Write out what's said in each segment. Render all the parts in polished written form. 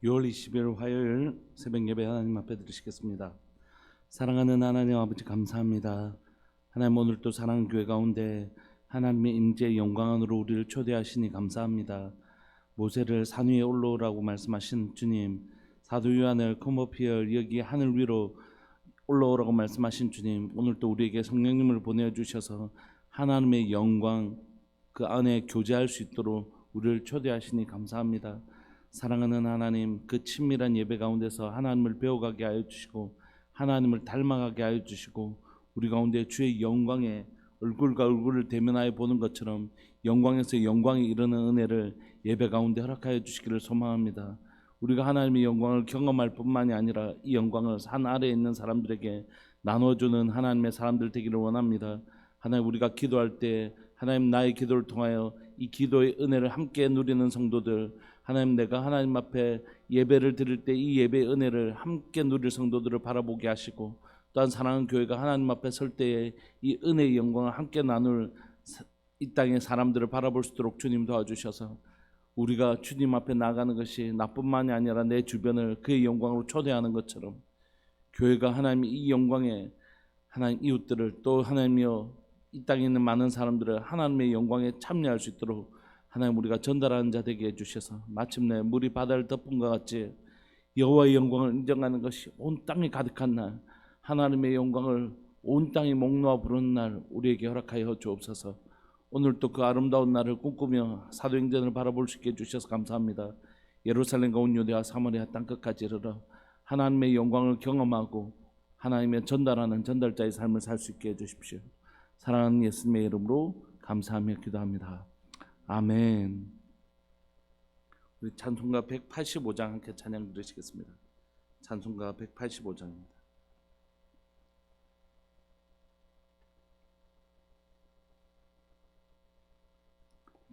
6월 20일 화요일 새벽 예배 하나님 앞에 드리시겠습니다. 사랑하는 하나님 아버지 감사합니다. 하나님 오늘 또 사랑하는 교회 가운데 하나님의 임재의 영광 안으로 우리를 초대하시니 감사합니다. 모세를 산 위에 올라오라고 말씀하신 주님, 사도 요한을 come up here, 여기 하늘 위로 올라오라고 말씀하신 주님, 오늘 또 우리에게 성령님을 보내주셔서 하나님의 영광 그 안에 교제할 수 있도록 우리를 초대하시니 감사합니다. 사랑하는 하나님, 그 친밀한 예배 가운데서 하나님을 배워가게 하여 주시고 하나님을 닮아가게 하여 주시고 우리 가운데 주의 영광에 얼굴과 얼굴을 대면하여 보는 것처럼 영광에서 영광에 이르는 은혜를 예배 가운데 허락하여 주시기를 소망합니다. 우리가 하나님의 영광을 경험할 뿐만이 아니라 이 영광을 산 아래에 있는 사람들에게 나눠주는 하나님의 사람들 되기를 원합니다. 하나님, 우리가 기도할 때 하나님 나의 기도를 통하여 이 기도의 은혜를 함께 누리는 성도들, 하나님 내가 하나님 앞에 예배를 드릴 때 이 예배의 은혜를 함께 누릴 성도들을 바라보게 하시고, 또한 사랑하는 교회가 하나님 앞에 설 때에 이 은혜의 영광을 함께 나눌 이 땅의 사람들을 바라볼 수 있도록 주님 도와주셔서 우리가 주님 앞에 나가는 것이 나뿐만이 아니라 내 주변을 그의 영광으로 초대하는 것처럼 교회가 하나님의 이 영광에 하나님 이웃들을, 또 하나님이여 이 땅에 있는 많은 사람들을 하나님의 영광에 참여할 수 있도록 하나님 우리가 전달하는 자 되게 해주셔서 마침내 물이 바다를 덮은 것 같이 여호와의 영광을 인정하는 것이 온 땅에 가득한 날, 하나님의 영광을 온 땅이 목 놓아 부르는 날 우리에게 허락하여 주옵소서. 오늘 또 그 아름다운 날을 꿈꾸며 사도행전을 바라볼 수 있게 해주셔서 감사합니다. 예루살렘과 온 유대와 사마리아 땅끝까지 이르러 하나님의 영광을 경험하고 하나님의 전달하는 전달자의 삶을 살 수 있게 해주십시오. 사랑하는 예수님의 이름으로 감사하며 기도합니다. 아멘. 우리 찬송가 185장 함께 찬양 드리시겠습니다. 찬송가 185장입니다.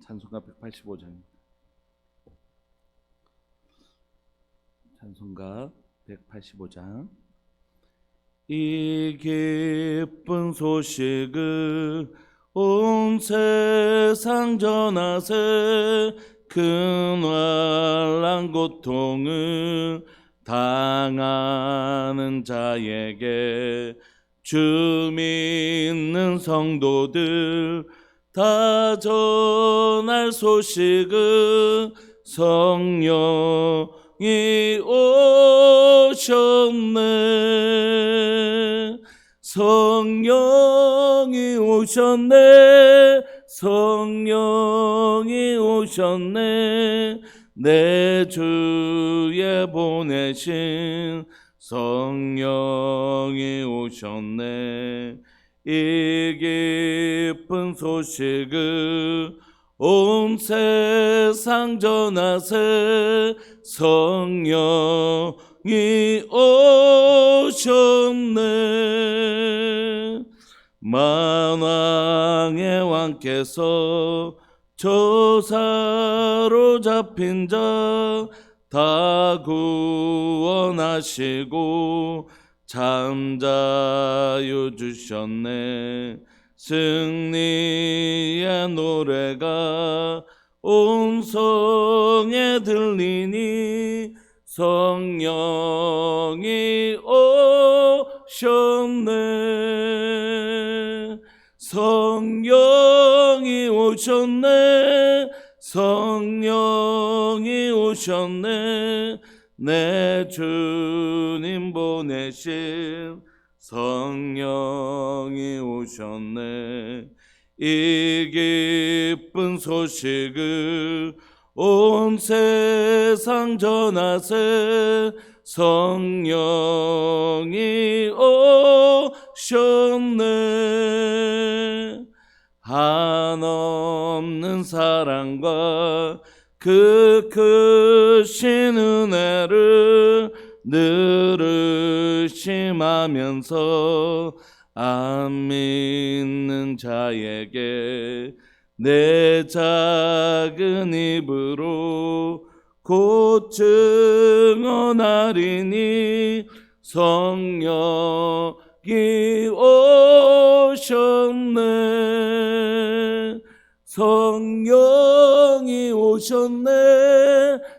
찬송가 185장입니다. 찬송가 185장. 이 기쁜 소식을 온 세상 전하세, 큰 환난 고통을 당하는 자에게 주 믿는 성도들 다 전할 소식은 성령이 오셨네. 성령이 오셨네. 성령이 오셨네. 내 주에 보내신 성령이 오셨네. 이 기쁜 소식을 온 세상 전하세, 성령이 오셨네. 만왕의 왕께서 저사로 잡힌 자 다 구원하시고 잠자유 주셨네. 승리의 노래가 온 성에 들리니 성령이 오셨네. 성령이 오셨네. 성령이 오셨네. 내 주님 보내신 성령이 오셨네. 이 기쁜 소식을 온 세상 전하세, 성령이 오셨네. 한없는 사랑과 그 크신 은혜를 늘 의심하면서 안 믿는 자에게 내 작은 입으로 곧 증언하리니 성령이 오셨네. 성령이 오셨네.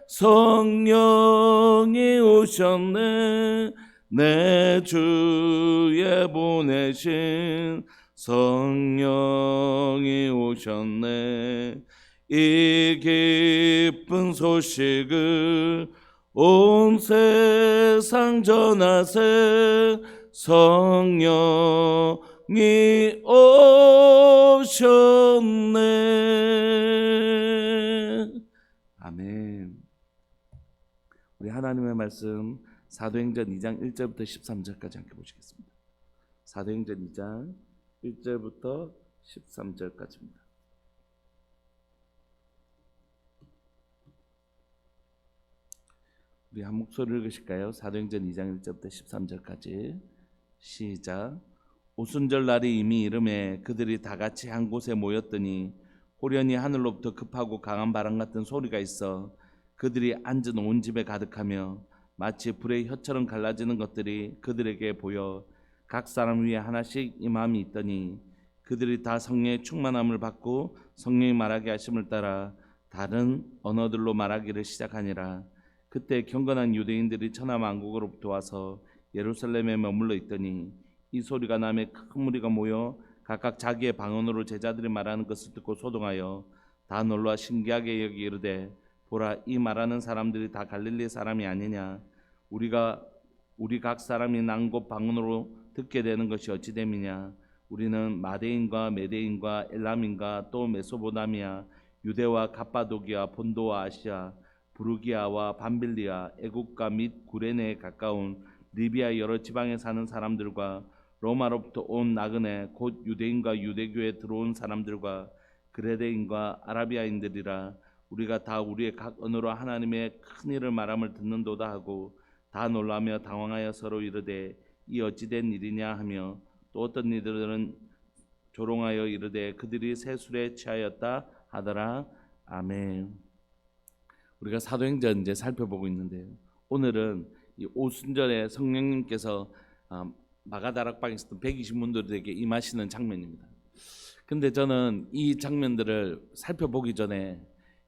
성령이 오셨네. 내 주에 보내신 성령이 오셨네. 이 기쁜 소식을 온 세상 전하세. 성령이 오셨네. 아멘. 우리 하나님의 말씀 사도행전 2장 1절부터 13절까지 함께 보시겠습니다. 사도행전 2장 1절부터 13절까지입니다. 우리 한 목소리를 읽으실까요? 사도행전 2장 1절부터 13절까지. 시작. 오순절 날이 이미 이름에 그들이 다 같이 한 곳에 모였더니 호련히 하늘로부터 급하고 강한 바람 같은 소리가 있어 그들이 앉은 온 집에 가득하며 마치 불의 혀처럼 갈라지는 것들이 그들에게 보여 각 사람 위에 하나씩 임함이 있더니 그들이 다 성령의 충만함을 받고 성령이 말하게 하심을 따라 다른 언어들로 말하기를 시작하니라. 그때 경건한 유대인들이 천하 만국으로부터 와서 예루살렘에 머물러 있더니 이 소리가 나매 큰 무리가 모여 각각 자기의 방언으로 제자들이 말하는 것을 듣고 소동하여 다 놀라 신기하게 여기 이르되 보라, 이 말하는 사람들이 다 갈릴리 사람이 아니냐. 우리 각 사람이 난 곳 방언으로 듣게 되는 것이 어찌 됨이냐. 우리는 마데인과 메데인과 엘람인과 또 메소포타미아, 유대와 갑바도기아, 본도와 아시아, 부르기아와 밤빌리아, 애국과 및 구레네에 가까운 리비아 여러 지방에 사는 사람들과 로마로부터 온 나그네 곧 유대인과 유대교에 들어온 사람들과 그레데인과 아라비아인들이라. 우리가 다 우리의 각 언어로 하나님의 큰 일을 말함을 듣는도다 하고 다 놀라며 당황하여 서로 이르되 이 어찌된 일이냐 하며 또 어떤 이들은 조롱하여 이르되 그들이 새 술에 취하였다 하더라. 아멘. 우리가 사도행전 이제 살펴보고 있는데요. 오늘은 이 오순절에 성령님께서 마가다락방에 있었던 120문들에게 임하시는 장면입니다. 근데 저는 이 장면들을 살펴보기 전에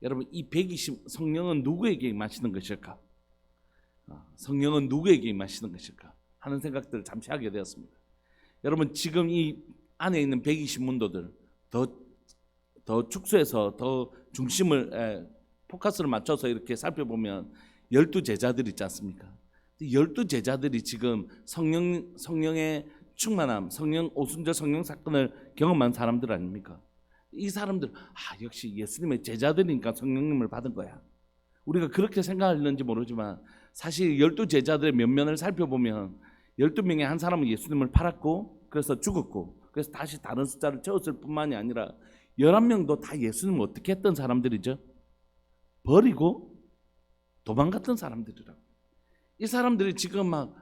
여러분, 이 120 성령은 누구에게 임하시는 것일까? 성령은 누구에게 임하시는 것일까? 하는 생각들을 잠시 하게 되었습니다. 여러분, 지금 이 안에 있는 120문도들 더 축소해서 더 중심을 포커스를 맞춰서 이렇게 살펴보면 12제자들 있지 않습니까? 12제자들이 지금 성령의 충만함, 성령 오순절 성령 사건을 경험한 사람들 아닙니까? 이 사람들 역시 예수님의 제자들이니까 성령님을 받은 거야. 우리가 그렇게 생각하는지 모르지만 사실 12제자들의 면면을 살펴보면 12명의 한 사람은 예수님을 팔았고 그래서 죽었고 그래서 다시 다른 숫자를 채웠을 뿐만이 아니라 11명도 다 예수님을 어떻게 했던 사람들이죠? 버리고 도망갔던 사람들이라고. 이 사람들이 지금 막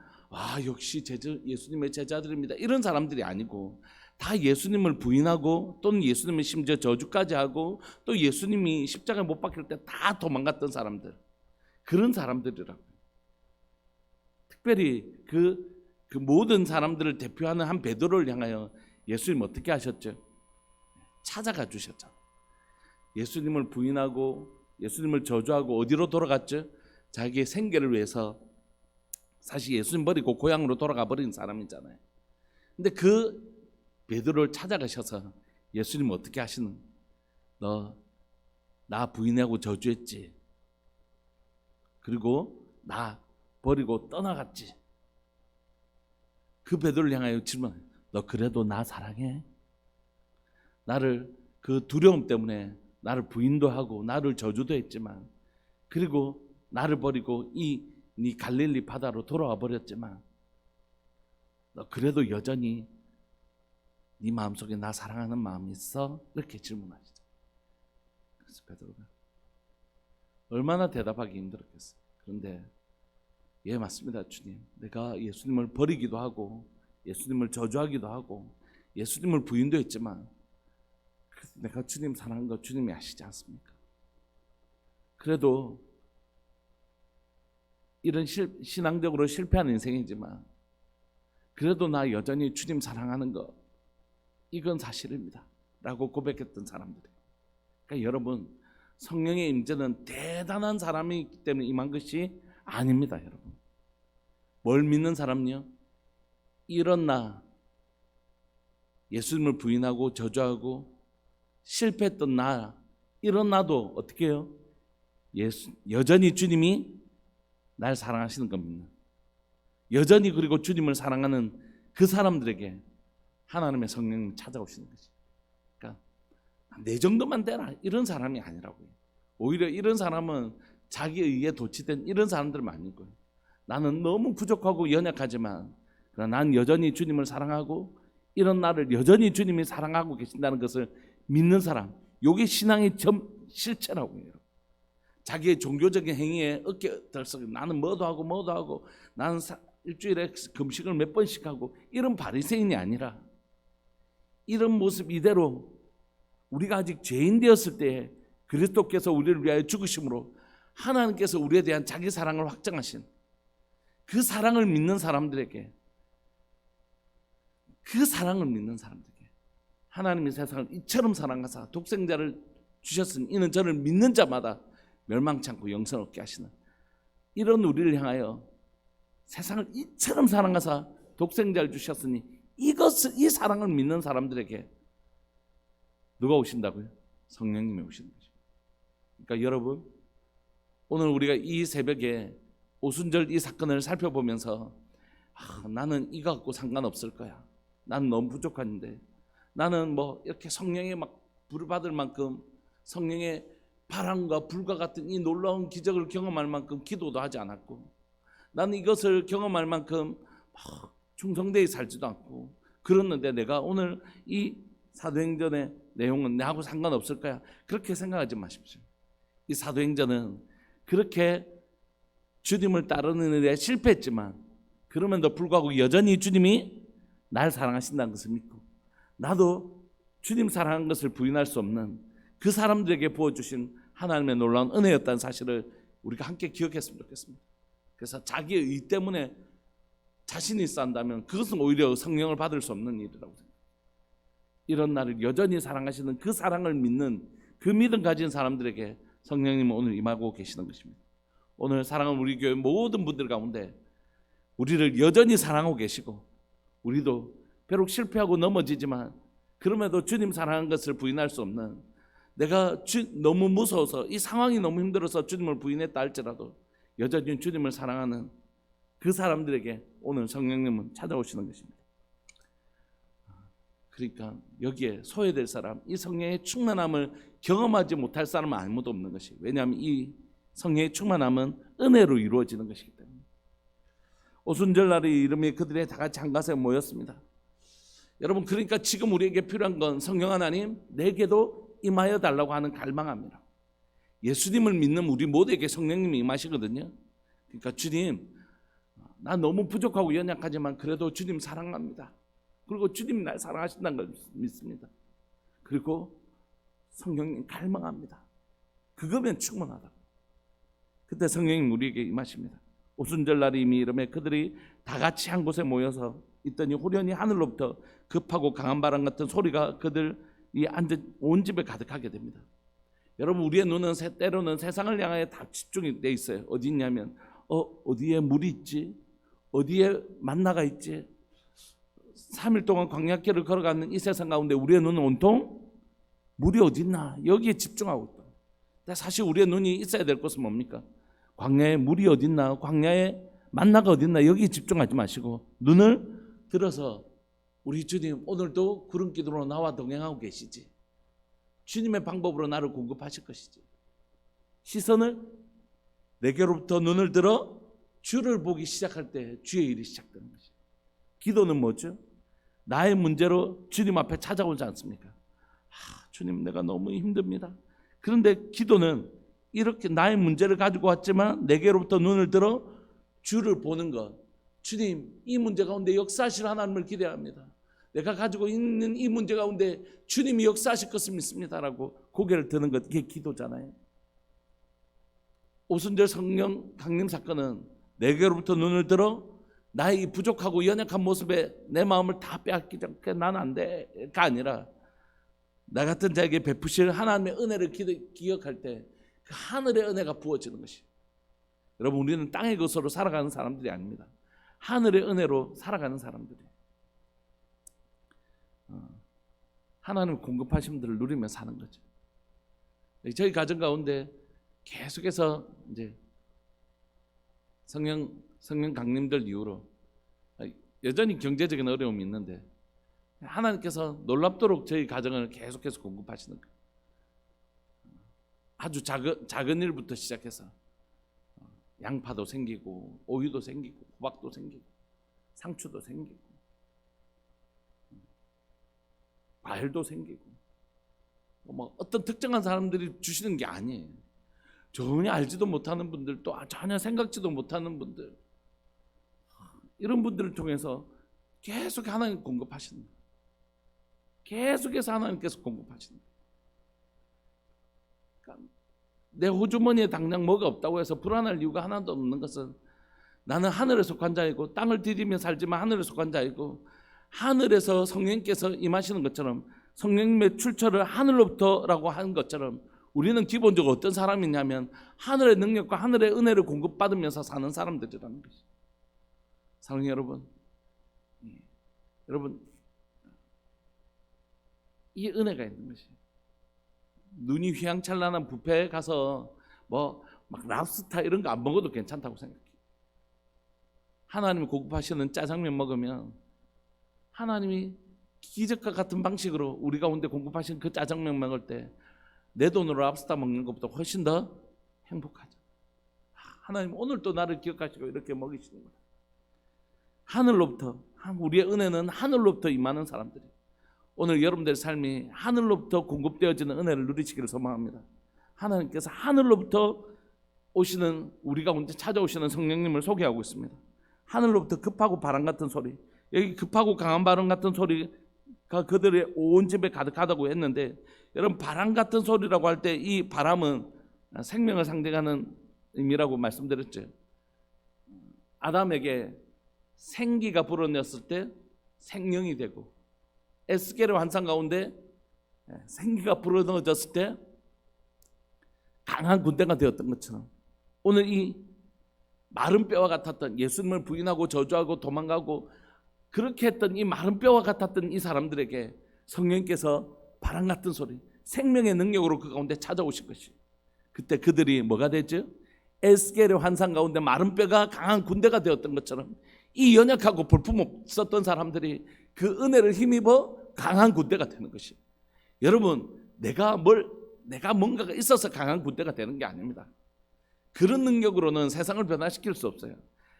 역시 예수님의 제자들입니다 이런 사람들이 아니고 다 예수님을 부인하고 또는 예수님을 심지어 저주까지 하고 또 예수님이 십자가에 못 박힐 때 다 도망갔던 사람들, 그런 사람들이라고. 특별히 그 모든 사람들을 대표하는 한 베드로를 향하여 예수님 어떻게 하셨죠? 찾아가 주셨죠. 예수님을 부인하고 예수님을 저주하고 어디로 돌아갔죠? 자기의 생계를 위해서. 사실 예수님 버리고 고향으로 돌아가 버린 사람이잖아요. 근데 그 베드로를 찾아가셔서 예수님 어떻게 하시는? 너 나 부인하고 저주했지. 그리고 나 버리고 떠나갔지. 그 베드로를 향하여 질문. 너 그래도 나 사랑해? 나를 그 두려움 때문에 나를 부인도 하고 나를 저주도 했지만 그리고 나를 버리고 네 갈릴리 바다로 돌아와 버렸지만 너 그래도 여전히 네 마음속에 나 사랑하는 마음이 있어? 이렇게 질문하시죠. 그래서 베드로가 얼마나 대답하기 힘들었겠어요. 그런데 예, 맞습니다 주님. 내가 예수님을 버리기도 하고 예수님을 저주하기도 하고 예수님을 부인도 했지만 내가 주님 사랑하는 거 주님이 아시지 않습니까? 그래도 이런 신앙적으로 실패한 인생이지만 그래도 나 여전히 주님 사랑하는 거 이건 사실입니다 라고 고백했던 사람들이. 그러니까 여러분, 성령의 임재는 대단한 사람이 있기 때문에 임한 것이 아닙니다, 여러분. 뭘 믿는 사람요? 이런 나, 예수님을 부인하고 저주하고 실패했던 나, 이런 나도 어떻게 해요? 여전히 주님이 날 사랑하시는 겁니다. 여전히 그리고 주님을 사랑하는 그 사람들에게 하나님의 성령이 찾아오시는 거지. 그러니까 내 정도만 되라 이런 사람이 아니라고요. 오히려 이런 사람은 자기 의에 도취된 이런 사람들은 아니고요. 나는 너무 부족하고 연약하지만 그러나 난 여전히 주님을 사랑하고 이런 나를 여전히 주님이 사랑하고 계신다는 것을 믿는 사람, 이게 신앙의 실체라고요. 자기의 종교적인 행위에 어깨 들썩 나는 뭐도 하고 나는 일주일에 금식을 몇 번씩 하고 이런 바리새인이 아니라 이런 모습 이대로 우리가 아직 죄인 되었을 때 그리스도께서 우리를 위하여 죽으심으로 하나님께서 우리에 대한 자기 사랑을 확정하신 그 사랑을 믿는 사람들에게, 그 사랑을 믿는 사람들에게 하나님이 세상을 이처럼 사랑하사 독생자를 주셨으니 이는 저를 믿는 자마다 멸망치 않고 영생을 얻게 하시는, 이런 우리를 향하여 세상을 이처럼 사랑하사 독생자를 주셨으니 이 사랑을 믿는 사람들에게 누가 오신다고요? 성령님이 오시는 거죠. 그러니까 여러분, 오늘 우리가 이 새벽에 오순절 이 사건을 살펴보면서 나는 이거 갖고 상관없을 거야, 나는 너무 부족한데, 나는 뭐 이렇게 성령의 막 불을 받을 만큼 성령의 바람과 불과 같은 이 놀라운 기적을 경험할 만큼 기도도 하지 않았고, 나는 이것을 경험할 만큼 충성되이 살지도 않고 그랬는데 내가 오늘 이 사도행전의 내용은 나하고 상관없을 거야, 그렇게 생각하지 마십시오. 이 사도행전은 그렇게 주님을 따르는 데 실패했지만 그럼에도 불구하고 여전히 주님이 날 사랑하신다는 것을 믿고 나도 주님 사랑한 것을 부인할 수 없는 그 사람들에게 부어주신 하나님의 놀라운 은혜였다는 사실을 우리가 함께 기억했으면 좋겠습니다. 그래서 자기의 의 때문에 자신이 있어 한다면 그것은 오히려 성령을 받을 수 없는 일이라고 생각합니다. 이런 나를 여전히 사랑하시는 그 사랑을 믿는 그 믿음 가진 사람들에게 성령님은 오늘 임하고 계시는 것입니다. 오늘 사랑하는 우리 교회 모든 분들 가운데 우리를 여전히 사랑하고 계시고, 우리도 비록 실패하고 넘어지지만 그럼에도 주님 사랑한 것을 부인할 수 없는, 내가 너무 무서워서 이 상황이 너무 힘들어서 주님을 부인했다 할지라도 여전히 주님을 사랑하는 그 사람들에게 오늘 성령님은 찾아오시는 것입니다. 그러니까 여기에 소외될 사람, 이 성령의 충만함을 경험하지 못할 사람은 아무도 없는 것이, 왜냐하면 이 성령의 충만함은 은혜로 이루어지는 것이기 때문에. 오순절날의 이름이 그들의 다 같이 한 곳에 모였습니다. 여러분, 그러니까 지금 우리에게 필요한 건 성령 하나님 내게도 임하여 달라고 하는 갈망합니다. 예수님을 믿는 우리 모두에게 성령님이 임하시거든요. 그러니까 주님, 나 너무 부족하고 연약하지만 그래도 주님 사랑합니다. 그리고 주님 날 사랑하신다는 걸 믿습니다. 그리고 성령님 갈망합니다. 그거면 충분하다. 그때 성령님 우리에게 임하십니다. 오순절날이 이미 이름에 그들이 다 같이 한 곳에 모여서 있더니 호련히 하늘로부터 급하고 강한 바람 같은 소리가 그들 이 앉은 온 집에 가득하게 됩니다. 여러분, 우리의 눈은 때로는 세상을 향하여 다 집중이 돼 있어요. 어디 있냐면 어디에 물이 있지, 어디에 만나가 있지. 3일 동안 광야길을 걸어가는 이 세상 가운데 우리의 눈은 온통 물이 어디 있나 여기에 집중하고 있다. 근데 사실 우리의 눈이 있어야 될 것은 뭡니까? 광야에 물이 어디 있나, 광야에 만나가 어디 있나 여기에 집중하지 마시고 눈을 들어서 우리 주님 오늘도 구름 기둥으로 나와 동행하고 계시지, 주님의 방법으로 나를 공급하실 것이지. 시선을 내게로부터 눈을 들어 주를 보기 시작할 때 주의 일이 시작되는 것이죠. 기도는 뭐죠? 나의 문제로 주님 앞에 찾아오지 않습니까? 주님, 내가 너무 힘듭니다. 그런데 기도는 이렇게 나의 문제를 가지고 왔지만 내게로부터 눈을 들어 주를 보는 것. 주님, 이 문제 가운데 역사하실 하나님을 기대합니다. 내가 가지고 있는 이 문제 가운데 주님이 역사하실 것을 믿습니다라고 고개를 드는 것, 이게 기도잖아요. 오순절 성령 강림 사건은 내게로부터 눈을 들어 나의 이 부족하고 연약한 모습에 내 마음을 다 빼앗기지 않게 나는 안 돼가 아니라 나 같은 자에게 베푸실 하나님의 은혜를 기억할 때 그 하늘의 은혜가 부어지는 것이. 여러분, 우리는 땅의 것으로 살아가는 사람들이 아닙니다. 하늘의 은혜로 살아가는 사람들이에요. 하나님 공급하신 분들을 누리며 사는 거죠. 저희 가정 가운데 계속해서 이제 성령 강림들 이후로 여전히 경제적인 어려움이 있는데 하나님께서 놀랍도록 저희 가정을 계속해서 공급하시는 거예요. 아주 작은 일부터 시작해서 양파도 생기고 오이도 생기고 호박도 생기고 상추도 생기고 과일도 생기고 뭐 어떤 특정한 사람들이 주시는 게 아니에요. 전혀 알지도 못하는 분들, 또 전혀 생각지도 못하는 분들, 이런 분들을 통해서 계속 하나님 공급하시는 거예요. 계속해서 하나님께서 공급하시는 거예요. 그러니까 내 호주머니에 당장 뭐가 없다고 해서 불안할 이유가 하나도 없는 것은 나는 하늘에 속한 자이고 땅을 디디며 살지만 하늘에 속한 자이고, 하늘에서 성령께서 임하시는 것처럼 성령님의 출처를 하늘로부터라고 하는 것처럼 우리는 기본적으로 어떤 사람이냐면 하늘의 능력과 하늘의 은혜를 공급받으면서 사는 사람들이라는 것이죠. 사랑하는 여러분, 여러분 이 은혜가 있는 것이, 눈이 휘황찬란한 뷔페에 가서 뭐 막 랍스타 이런 거 안 먹어도 괜찮다고 생각해요. 하나님이 공급하시는 짜장면 먹으면 하나님이 기적과 같은 방식으로 우리 가운데 공급하신 그 짜장면 먹을 때 내 돈으로 랍스타 먹는 것보다 훨씬 더 행복하죠. 하나님 오늘도 나를 기억하시고 이렇게 먹이시는구나. 하늘로부터, 우리의 은혜는 하늘로부터 임하는 사람들이, 오늘 여러분들의 삶이 하늘로부터 공급되어지는 은혜를 누리시기를 소망합니다. 하나님께서 하늘로부터 오시는, 우리 가운데 찾아오시는 성령님을 소개하고 있습니다. 하늘로부터 급하고 바람 같은 소리, 여기 급하고 강한 바람 같은 소리가 그들의 온 집에 가득하다고 했는데, 여러분 바람 같은 소리라고 할 때 이 바람은 생명을 상징하는 의미라고 말씀드렸죠. 아담에게 생기가 불어넣었을 때 생명이 되고, 에스겔의 환상 가운데 생기가 불어넣어졌을 때 강한 군대가 되었던 것처럼, 오늘 이 마른 뼈와 같았던, 예수님을 부인하고 저주하고 도망가고 그렇게 했던 이 마른 뼈와 같았던 이 사람들에게 성령께서 바람 같은 소리, 생명의 능력으로 그 가운데 찾아오신 것이, 그때 그들이 뭐가 됐죠? 에스겔의 환상 가운데 마른 뼈가 강한 군대가 되었던 것처럼 이 연약하고 볼품없었던 사람들이 그 은혜를 힘입어 강한 군대가 되는 것이. 여러분, 내가 뭔가가 있어서 강한 군대가 되는 게 아닙니다. 그런 능력으로는 세상을 변화시킬 수 없어요.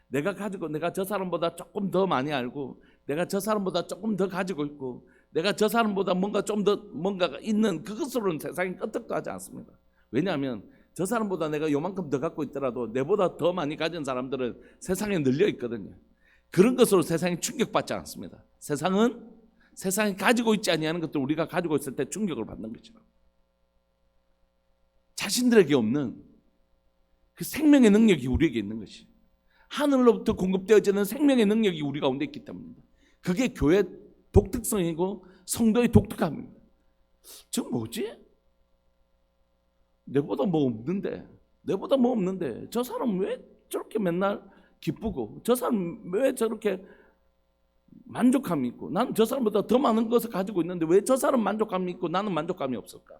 내가 저 사람보다 조금 더 많이 알고, 내가 저 사람보다 조금 더 가지고 있고, 내가 저 사람보다 뭔가가 있는 그것으로는 세상이 끄떡도 하지 않습니다. 왜냐하면 저 사람보다 내가 요만큼 더 갖고 있더라도 내보다 더 많이 가진 사람들은 세상에 널려 있거든요. 그런 것으로 세상이 충격받지 않습니다. 세상이 가지고 있지 아니하는 것들 우리가 가지고 있을 때 충격을 받는 거죠. 자신들에게 없는 그 생명의 능력이 우리에게 있는 것이, 하늘로부터 공급되어지는 생명의 능력이 우리 가운데 있기 때문입니다. 그게 교회의 독특성이고 성도의 독특함입니다. 저 뭐지? 내보다 뭐 없는데 저 사람 왜 저렇게 맨날 기쁘고, 저 사람 왜 저렇게 만족감이 있고, 나는 저 사람보다 더 많은 것을 가지고 있는데 왜 저 사람 만족감이 있고 나는 만족감이 없을까?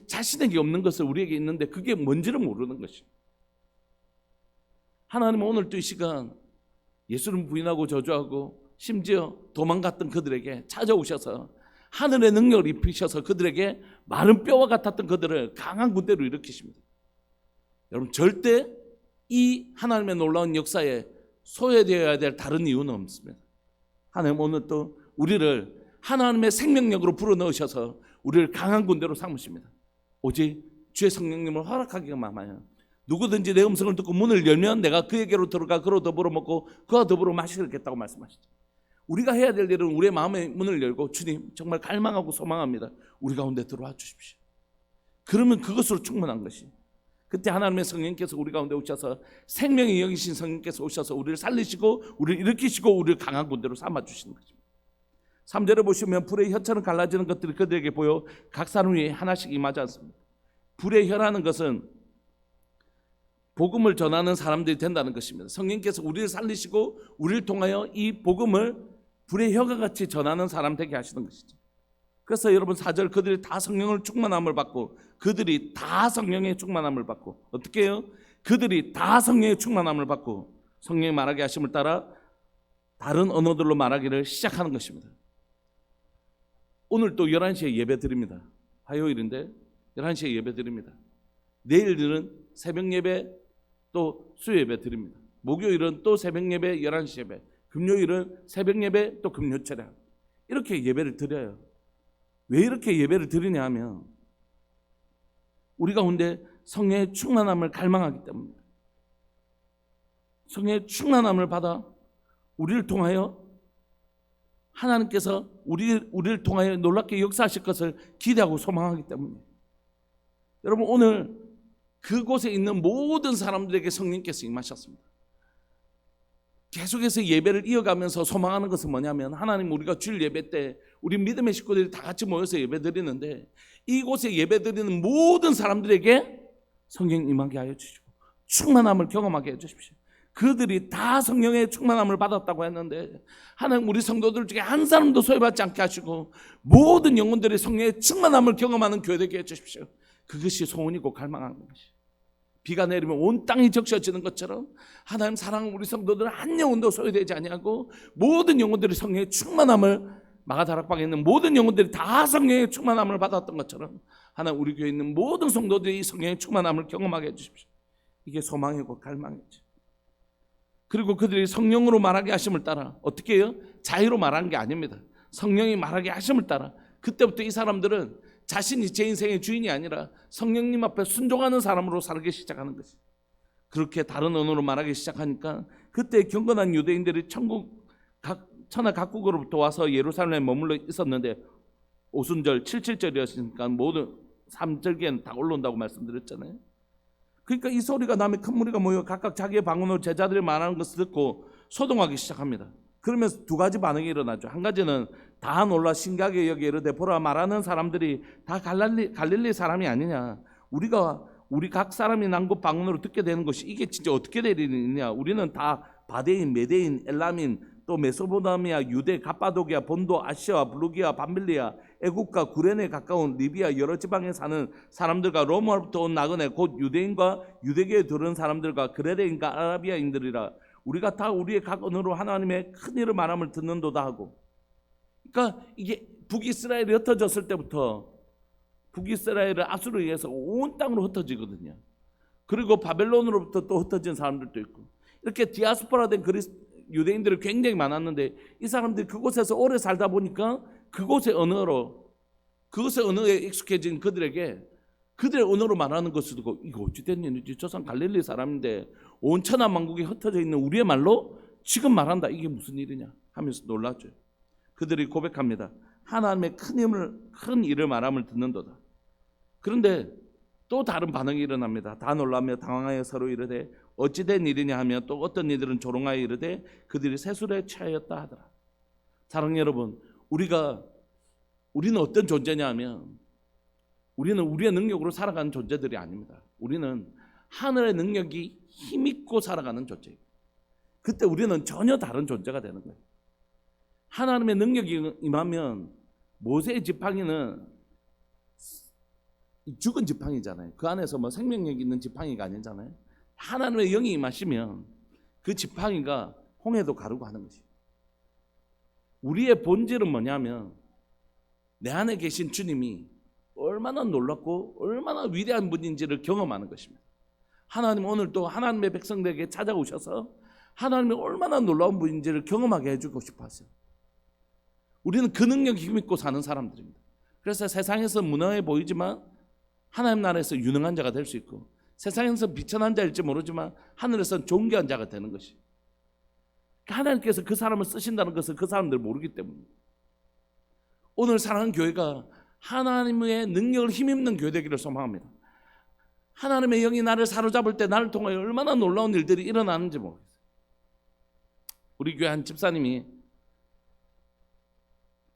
자신에게 없는 것을 우리에게 있는데 그게 뭔지를 모르는 것이. 하나님은 오늘도 이 시간 예수를 부인하고 저주하고 심지어 도망갔던 그들에게 찾아오셔서 하늘의 능력을 입히셔서 그들에게 마른 뼈와 같았던 그들을 강한 군대로 일으키십니다. 여러분, 절대 이 하나님의 놀라운 역사에 소외되어야 될 다른 이유는 없습니다. 하나님 오늘 또 우리를 하나님의 생명력으로 불어넣으셔서 우리를 강한 군대로 삼으십니다. 오직 주의 성령님을 허락하기만 하면 누구든지 내 음성을 듣고 문을 열면 내가 그에게로 들어가 그로 더불어 먹고 그와 더불어 마시겠다고 말씀하시죠. 우리가 해야 될 일은 우리의 마음의 문을 열고, 주님 정말 갈망하고 소망합니다, 우리 가운데 들어와 주십시오. 그러면 그것으로 충분한 것이, 그때 하나님의 성령께서 우리 가운데 오셔서 생명의 영이신 성령께서 오셔서 우리를 살리시고 우리를 일으키시고 우리를 강한 군대로 삼아주시는 것입니다. 3절에 보시면 불의 혀처럼 갈라지는 것들이 그들에게 보여 각 사람 위에 하나씩 임하지 않습니다. 불의 혀라는 것은 복음을 전하는 사람들이 된다는 것입니다. 성령께서 우리를 살리시고 우리를 통하여 이 복음을 불의 혀가 같이 전하는 사람 되게 하시는 것이죠. 그래서 여러분 4절 그들이 다 성령을 충만함을 받고 그들이 다 성령의 충만함을 받고 어떻게 해요? 그들이 다 성령의 충만함을 받고 성령이 말하게 하심을 따라 다른 언어들로 말하기를 시작하는 것입니다. 오늘 또 11시에 예배 드립니다. 화요일인데 11시에 예배 드립니다. 내일은 새벽 예배 또 수요 예배 드립니다. 목요일은 또 새벽 예배 11시 예배, 금요일은 새벽 예배 또 금요 차량 이렇게 예배를 드려요. 왜 이렇게 예배를 드리냐 하면 우리 가운데 성령의 충만함을 갈망하기 때문입니다. 성령의 충만함을 받아 우리를 통하여 하나님께서 우리를 통하여 놀랍게 역사하실 것을 기대하고 소망하기 때문이에요. 여러분 오늘 그곳에 있는 모든 사람들에게 성령께서 임하셨습니다. 계속해서 예배를 이어가면서 소망하는 것은 뭐냐면 하나님 우리가 주일 예배 때 우리 믿음의 식구들이 다 같이 모여서 예배 드리는데 이곳에 예배 드리는 모든 사람들에게 성령 임하게 하여 주시고 충만함을 경험하게 해 주십시오. 그들이 다 성령의 충만함을 받았다고 했는데 하나님 우리 성도들 중에 한 사람도 소외받지 않게 하시고 모든 영혼들이 성령의 충만함을 경험하는 교회 되게 해 주십시오. 그것이 소원이고 갈망하는 것이 비가 내리면 온 땅이 적셔지는 것처럼 하나님 사랑하는 우리 성도들 한 영혼도 소외되지 아니하고 모든 영혼들이 성령의 충만함을 마가다락방에 있는 모든 영혼들이 다 성령의 충만함을 받았던 것처럼 하나님 우리 교회에 있는 모든 성도들이 성령의 충만함을 경험하게 해주십시오. 이게 소망이고 갈망이죠. 그리고 그들이 성령으로 말하게 하심을 따라 어떻게 해요? 자유로 말하는 게 아닙니다. 성령이 말하게 하심을 따라 그때부터 이 사람들은 자신이 제 인생의 주인이 아니라 성령님 앞에 순종하는 사람으로 살기 시작하는 것이. 그렇게 다른 언어로 말하기 시작하니까 그때 경건한 유대인들이 천하 각국으로부터 와서 예루살렘에 머물러 있었는데 오순절 77절이었으니까 모든 3절기에는 다 올라온다고 말씀드렸잖아요. 그러니까 이 소리가 나면 큰 무리가 모여 각각 자기의 방언으로 제자들이 말하는 것을 듣고 소동하기 시작합니다. 그러면서 두 가지 반응이 일어나죠. 한 가지는 다 놀라 신기하게 여기 이르되 보라 말하는 사람들이 다 갈릴리 사람이 아니냐. 우리 각 사람이 난곳 방언으로 듣게 되는 것이 이게 진짜 어떻게 되느냐. 우리는 다 바데인, 메데인, 엘람인, 또 메소포타미아, 유대, 갑바도기아, 본도, 아시아, 블루기아, 밤빌리아, 애국과 구레네에 가까운 리비아 여러 지방에 사는 사람들과 로마로부터 온 나그네 곧 유대인과 유대교에 들은 사람들과 그레데인과 아라비아인들이라. 우리가 다 우리의 각 언어로 하나님의 큰 일을 말함을 듣는도다 하고. 그러니까 이게 북이스라엘이 흩어졌을 때부터 북이스라엘을 아수르에 의해서 온 땅으로 흩어지거든요. 그리고 바벨론으로부터 또 흩어진 사람들도 있고 이렇게 디아스포라된 유대인들이 굉장히 많았는데 이 사람들이 그곳에서 오래 살다 보니까 그곳의 언어에 익숙해진 그들에게 그들의 언어로 말하는 것을 듣고 이거 어찌 된 일이지? 저 사람 갈릴리 사람인데 온 천하 만국에 흩어져 있는 우리의 말로 지금 말한다. 이게 무슨 일이냐 하면서 놀랐죠. 그들이 고백합니다. 하나님의 큰 일을 말함을 듣는도다. 그런데 또 다른 반응이 일어납니다. 다 놀라며 당황하여 서로 이르되 어찌 된 일이냐 하며 또 어떤 이들은 조롱하여 이르되 그들이 세술에 취하였다 하더라. 사랑하는 여러분, 우리는 어떤 존재냐 하면 우리는 우리의 능력으로 살아가는 존재들이 아닙니다. 우리는 하늘의 능력이 힘있고 살아가는 존재예요. 그때 우리는 전혀 다른 존재가 되는 거예요. 하나님의 능력이 임하면 모세의 지팡이는 죽은 지팡이잖아요. 그 안에서 뭐 생명력 있는 지팡이가 아니잖아요. 하나님의 영이 임하시면 그 지팡이가 홍해도 가르고 하는 것이에요. 우리의 본질은 뭐냐면 내 안에 계신 주님이 얼마나 놀랍고 얼마나 위대한 분인지를 경험하는 것입니다. 하나님 오늘도 하나님의 백성들에게 찾아오셔서 하나님이 얼마나 놀라운 분인지를 경험하게 해주고 싶어 하세요. 우리는 그 능력이 힘있고 사는 사람들입니다. 그래서 세상에서 무능해 보이지만 하나님 나라에서 유능한 자가 될 수 있고 세상에서 비천한 자일지 모르지만 하늘에서는 존귀한 자가 되는 것이. 하나님께서 그 사람을 쓰신다는 것을 그 사람들 모르기 때문입니다. 오늘 사랑하는 교회가 하나님의 능력을 힘입는 교회 되기를 소망합니다. 하나님의 영이 나를 사로잡을 때 나를 통하여 얼마나 놀라운 일들이 일어나는지 모르겠어요. 우리 교회 한 집사님이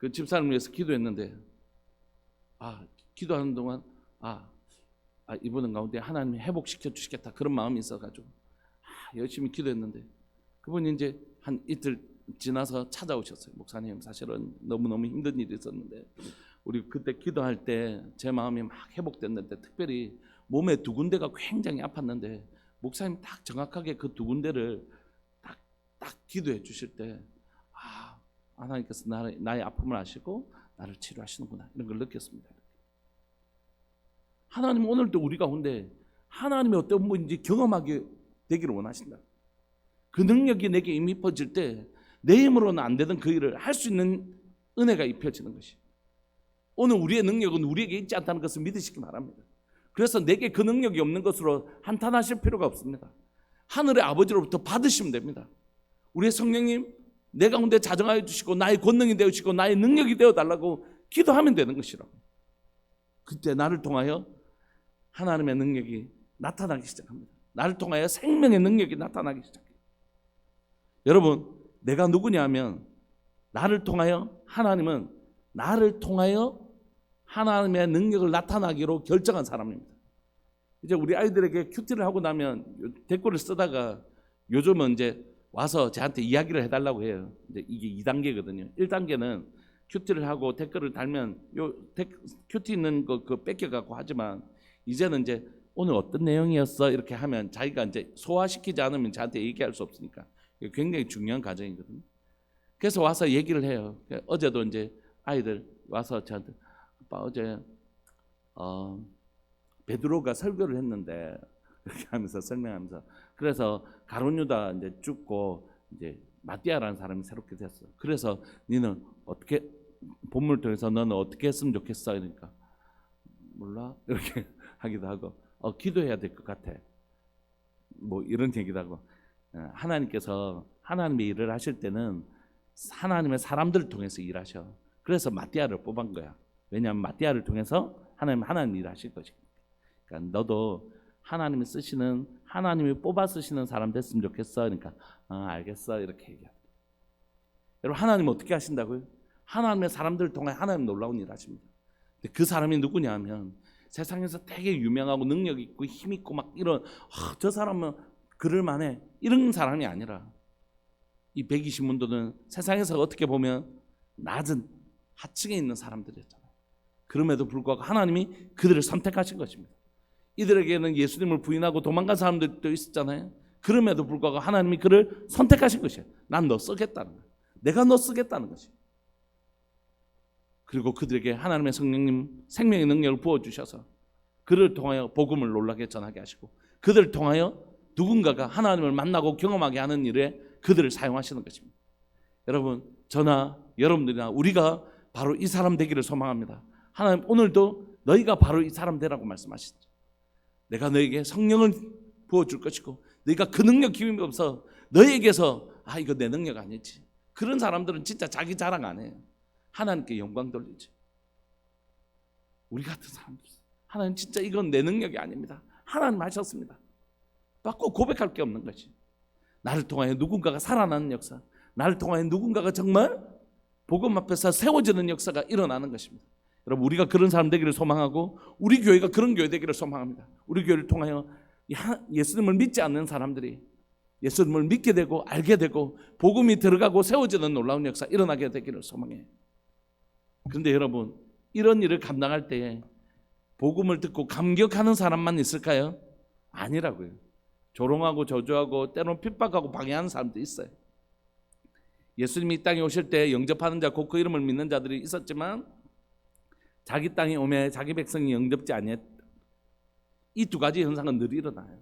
그 집사람을 위해서 기도했는데 기도하는 동안 이분은 가운데 하나님이 회복시켜 주시겠다 그런 마음이 있어가지고 열심히 기도했는데 그분이 이제 한 이틀 지나서 찾아오셨어요. 목사님, 사실은 너무너무 힘든 일이 있었는데 우리 그때 기도할 때 제 마음이 막 회복됐는데 특별히 몸에 두 군데가 굉장히 아팠는데 목사님 딱 정확하게 그 두 군데를 딱 기도해 주실 때 하나님께서 나의 아픔을 아시고 나를 치료하시는구나 이런 걸 느꼈습니다. 하나님은 오늘도 우리 가운데 하나님의 어떤 분인지 경험하게 되기를 원하신다. 그 능력이 내게 이미 퍼질 때 내 힘으로는 안 되던 그 일을 할 수 있는 은혜가 입혀지는 것이. 오늘 우리의 능력은 우리에게 있지 않다는 것을 믿으시기 바랍니다. 그래서 내게 그 능력이 없는 것으로 한탄하실 필요가 없습니다. 하늘의 아버지로부터 받으시면 됩니다. 우리의 성령님 내 가운데 자정하여 주시고 나의 권능이 되어주시고 나의 능력이 되어달라고 기도하면 되는 것이라고. 그때 나를 통하여 하나님의 능력이 나타나기 시작합니다. 나를 통하여 생명의 능력이 나타나기 시작해요. 여러분, 내가 누구냐 하면 나를 통하여 하나님은 나를 통하여 하나님의 능력을 나타나기로 결정한 사람입니다. 이제 우리 아이들에게 큐티를 하고 나면 댓글을 쓰다가 요즘은 이제 와서 저한테 이야기를 해달라고 해요. 이제 이게 2단계거든요. 1단계는 큐티를 하고 댓글을 달면 큐티 있는 거 뺏겨갖고 하지만 이제는 이제 오늘 어떤 내용이었어 이렇게 하면 자기가 이제 소화시키지 않으면 저한테 얘기할 수 없으니까 굉장히 중요한 과정이거든요. 그래서 와서 얘기를 해요. 어제도 이제 아이들 와서 저한테 아빠 어제 베드로가 설교를 했는데 이렇게 하면서 설명하면서 그래서 가룟 유다 이제 죽고 이제 마띠아라는 사람이 새롭게 됐어. 그래서 너는 어떻게 본문을 통해서 너는 어떻게 했으면 좋겠어? 그러니까 몰라 이렇게 하기도 하고 기도해야 될 것 같아. 뭐 이런 얘기도 하고 하나님께서 하나님의 일을 하실 때는 하나님의 사람들을 통해서 일하셔. 그래서 마띠아를 뽑은 거야. 왜냐하면 마띠아를 통해서 하나님 일을 하실 것이니까. 그러니까 너도 하나님이 쓰시는 하나님이 뽑아 쓰시는 사람 됐으면 좋겠어. 그러니까 알겠어 이렇게 얘기해요. 여러분 하나님은 어떻게 하신다고요? 하나님의 사람들을 통해 하나님 놀라운 일을 하십니다. 근데 그 사람이 누구냐 하면 세상에서 되게 유명하고 능력 있고 힘 있고 막 이런 저 사람은 그럴 만해 이런 사람이 아니라 이 120문도는 세상에서 어떻게 보면 낮은 하층에 있는 사람들이었잖아요. 그럼에도 불구하고 하나님이 그들을 선택하신 것입니다. 이들에게는 예수님을 부인하고 도망간 사람들도 있었잖아요. 그럼에도 불구하고 하나님이 그를 선택하신 것이에요. 난 너 쓰겠다는 거예요. 내가 너 쓰겠다는 것이에요. 그리고 그들에게 하나님의 성령님 생명의 능력을 부어주셔서 그를 통하여 복음을 놀라게 전하게 하시고 그들을 통하여 누군가가 하나님을 만나고 경험하게 하는 일에 그들을 사용하시는 것입니다. 여러분 저나 여러분들이나 우리가 바로 이 사람 되기를 소망합니다. 하나님 오늘도 너희가 바로 이 사람 되라고 말씀하시죠. 내가 너에게 성령을 부어줄 것이고 너희가 그 능력 힘이 없어 너희에게서 이거 내 능력 아니지. 그런 사람들은 진짜 자기 자랑 안 해요. 하나님께 영광 돌리지. 우리 같은 사람들 하나님 진짜 이건 내 능력이 아닙니다. 하나님 하셨습니다. 꼭 고백할 게 없는 것이 나를 통하여 누군가가 살아나는 역사, 나를 통하여 누군가가 정말 복음 앞에서 세워지는 역사가 일어나는 것입니다. 여러분 우리가 그런 사람 되기를 소망하고 우리 교회가 그런 교회 되기를 소망합니다. 우리 교회를 통하여 예수님을 믿지 않는 사람들이 예수님을 믿게 되고 알게 되고 복음이 들어가고 세워지는 놀라운 역사 일어나게 되기를 소망해요. 그런데 여러분 이런 일을 감당할 때에 복음을 듣고 감격하는 사람만 있을까요? 아니라고요. 조롱하고 저주하고 때로는 핍박하고 방해하는 사람도 있어요. 예수님이 이 땅에 오실 때 영접하는 자 곧 그 이름을 믿는 자들이 있었지만 자기 땅에 오매 자기 백성이 영접지 아니했다. 이 두 가지 현상은 늘 일어나요.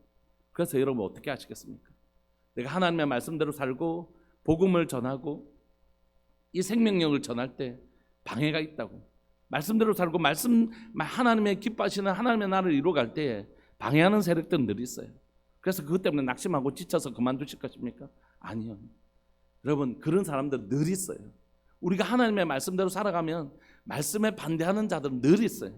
그래서 여러분 어떻게 하시겠습니까? 내가 하나님의 말씀대로 살고 복음을 전하고 이 생명력을 전할 때 방해가 있다고. 말씀대로 살고 하나님의 기뻐하시는 하나님의 나라를 이루어갈 때에 방해하는 세력들은 늘 있어요. 그래서 그것 때문에 낙심하고 지쳐서 그만두실 것입니까? 아니요. 여러분 그런 사람들 늘 있어요. 우리가 하나님의 말씀대로 살아가면 말씀에 반대하는 자들은 늘 있어요.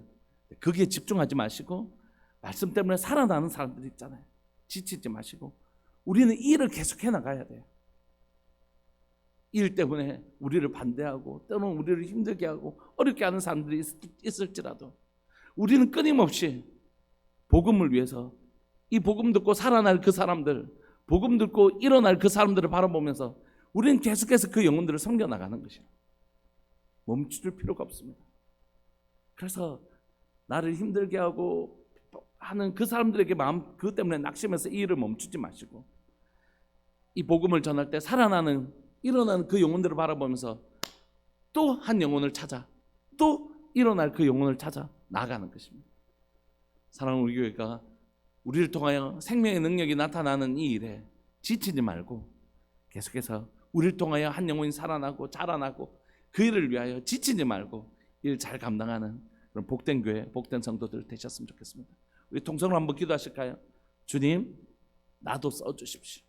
거기에 집중하지 마시고 말씀 때문에 살아나는 사람들이 있잖아요. 지치지 마시고 우리는 이 일을 계속해 나가야 돼요. 일 때문에 우리를 반대하고 때로는 우리를 힘들게 하고 어렵게 하는 사람들이 있을지라도 우리는 끊임없이 복음을 위해서 이 복음 듣고 살아날 그 사람들, 복음 듣고 일어날 그 사람들을 바라보면서 우리는 계속해서 그 영혼들을 섬겨나가는 것이에요. 멈출 필요가 없습니다. 그래서 나를 힘들게 하고 하는 그 사람들에게 마음 그것 때문에 낙심해서 이 일을 멈추지 마시고 이 복음을 전할 때 살아나는 일어나는 그 영혼들을 바라보면서 또 한 영혼을 찾아 또 일어날 그 영혼을 찾아 나아가는 것입니다. 사랑하는 우리 교회가 우리를 통하여 생명의 능력이 나타나는 이 일에 지치지 말고 계속해서 우리를 통하여 한 영혼이 살아나고 자라나고 그 일을 위하여 지치지 말고 일 잘 감당하는 그런 복된 교회, 복된 성도들 되셨으면 좋겠습니다. 우리 통성으로 한번 기도하실까요? 주님, 나도 써주십시오.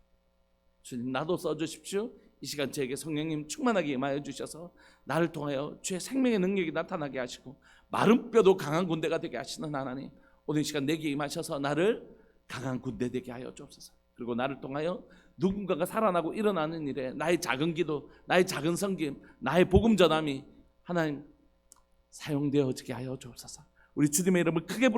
주님, 나도 써주십시오. 이 시간 저에게 성령님 충만하게 임하여 주셔서 나를 통하여 주의 생명의 능력이 나타나게 하시고 마른 뼈도 강한 군대가 되게 하시는 하나님, 오늘 이 시간 내게 임하셔서 나를 강한 군대 되게 하여 주옵소서. 그리고 나를 통하여 누군가가 살아나고 일어나는 일에 나의 작은 기도, 나의 작은 섬김, 나의 복음 전함이 하나님 사용되어지게 하여 주옵소서. 우리 주님의 이름을 크게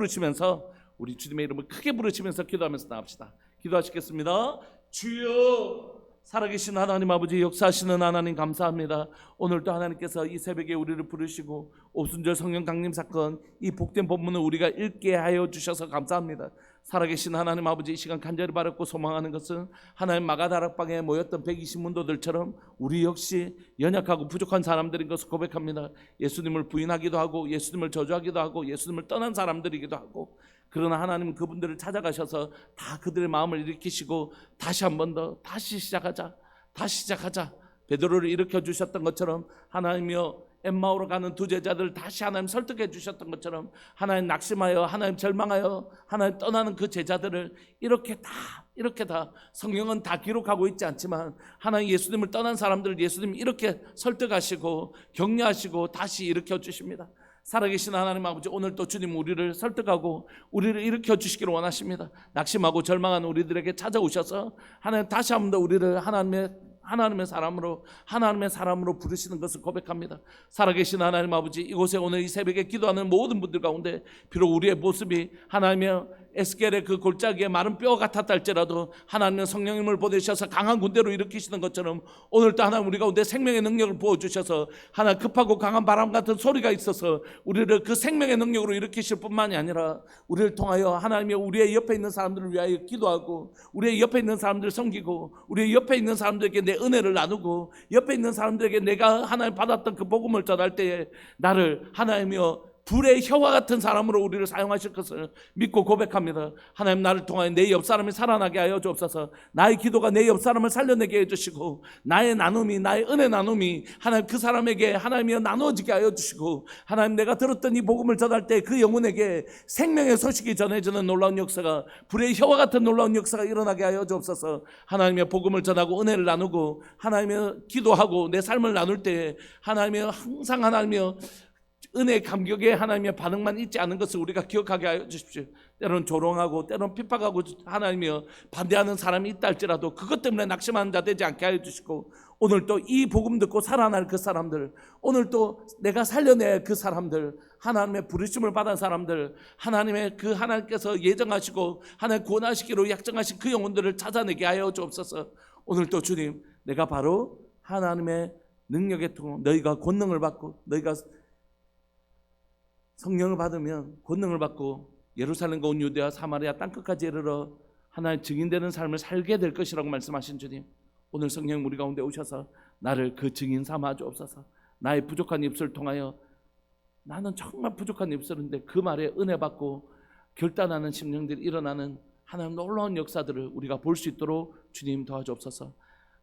부르시면서 기도하면서 나갑시다. 기도하시겠습니다. 주여, 살아계신 하나님 아버지, 역사하시는 하나님 감사합니다. 오늘도 하나님께서 이 새벽에 우리를 부르시고 오순절 성령 강림 사건 이 복된 본문을 우리가 읽게 하여 주셔서 감사합니다. 살아계신 하나님 아버지, 이 시간 간절히 바랐고 소망하는 것은 하나님 마가다락방에 모였던 120문도들처럼 우리 역시 연약하고 부족한 사람들인 것을 고백합니다. 예수님을 부인하기도 하고 예수님을 저주하기도 하고 예수님을 떠난 사람들이기도 하고, 그러나 하나님 그분들을 찾아가셔서 다 그들의 마음을 일으키시고 다시 한 번 더 다시 시작하자 베드로를 일으켜 주셨던 것처럼 하나님이여 엠마오로 가는 두 제자들을 다시 하나님 설득해 주셨던 것처럼 하나님 낙심하여 하나님 절망하여 하나님 떠나는 그 제자들을 이렇게 다 성경은 다 기록하고 있지 않지만 하나님 예수님을 떠난 사람들을 예수님 이렇게 설득하시고 격려하시고 다시 일으켜 주십니다. 살아계신 하나님 아버지, 오늘 또 주님 우리를 설득하고 우리를 일으켜 주시기를 원하십니다. 낙심하고 절망한 우리들에게 찾아오셔서 하나님 다시 한 번 더 우리를 하나님의 사람으로 부르시는 것을 고백합니다. 살아계신 하나님 아버지, 이곳에 오늘 이 새벽에 기도하는 모든 분들 가운데 비록 우리의 모습이 하나님의 에스겔의 그 골짜기에 마른 뼈 같았다 할지라도 하나님의 성령님을 보내셔서 강한 군대로 일으키시는 것처럼 오늘도 하나님 우리 가운데 생명의 능력을 부어주셔서 하나님 급하고 강한 바람 같은 소리가 있어서 우리를 그 생명의 능력으로 일으키실 뿐만이 아니라 우리를 통하여 하나님이 우리의 옆에 있는 사람들을 위하여 기도하고 우리의 옆에 있는 사람들을 섬기고 우리의 옆에 있는 사람들에게 내 은혜를 나누고 옆에 있는 사람들에게 내가 하나님 받았던 그 복음을 전할 때에 나를 하나님이여 불의 혀와 같은 사람으로 우리를 사용하실 것을 믿고 고백합니다. 하나님, 나를 통하여 내 옆사람이 살아나게 하여 주옵소서. 나의 기도가 내 옆사람을 살려내게 해주시고 나의 나눔이, 나의 은혜 나눔이 하나님 그 사람에게 하나님이여 나누어지게 하여 주시고 하나님, 내가 들었던 이 복음을 전할 때 그 영혼에게 생명의 소식이 전해지는 놀라운 역사가, 불의 혀와 같은 놀라운 역사가 일어나게 하여 주옵소서. 하나님의 복음을 전하고 은혜를 나누고 하나님의 기도하고 내 삶을 나눌 때 하나님의 항상 하나님의 은혜의 감격에 하나님의 반응만 있지 않은 것을 우리가 기억하게 하여 주십시오. 때로는 조롱하고 때로는 핍박하고 하나님이여 반대하는 사람이 있다 할지라도 그것 때문에 낙심하는 자 되지 않게 하여 주시고, 오늘 또 이 복음 듣고 살아날 그 사람들, 오늘 또 내가 살려낼 그 사람들, 하나님의 부르심을 받은 사람들, 하나님의 그 하나님께서 예정하시고 하나님 구원하시기로 약정하신 그 영혼들을 찾아내게 하여 주옵소서. 오늘 또 주님, 내가 바로 하나님의 능력의 통, 너희가 권능을 받고 너희가 성령을 받으면 권능을 받고 예루살렘과 온 유대와 사마리아 땅끝까지 이르러 하나의 증인되는 삶을 살게 될 것이라고 말씀하신 주님, 오늘 성령 우리 가운데 오셔서 나를 그 증인 삼아 주옵소서. 나의 부족한 입술을 통하여, 나는 정말 부족한 입술인데 그 말에 은혜 받고 결단하는 심령들이 일어나는 하나님 놀라운 역사들을 우리가 볼 수 있도록 주님 도와주옵소서.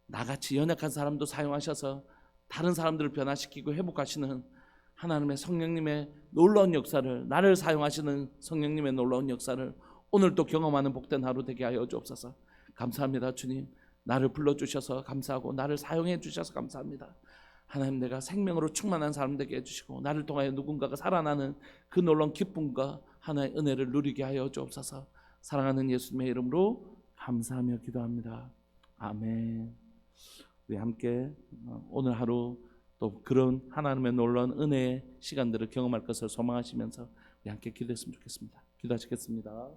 나같이 연약한 사람도 사용하셔서 다른 사람들을 변화시키고 회복하시는 하나님의 성령님의 놀라운 역사를, 나를 사용하시는 성령님의 놀라운 역사를 오늘 또 경험하는 복된 하루 되게 하여 주옵소서. 감사합니다 주님. 나를 불러주셔서 감사하고 나를 사용해 주셔서 감사합니다. 하나님, 내가 생명으로 충만한 사람 되게 해주시고 나를 통하여 누군가가 살아나는 그 놀라운 기쁨과 하나의 은혜를 누리게 하여 주옵소서. 사랑하는 예수님의 이름으로 감사하며 기도합니다. 아멘. 우리 함께 오늘 하루 또 그런 하나님의 놀라운 은혜의 시간들을 경험할 것을 소망하시면서 우리 함께 기도했으면 좋겠습니다. 기도하시겠습니다.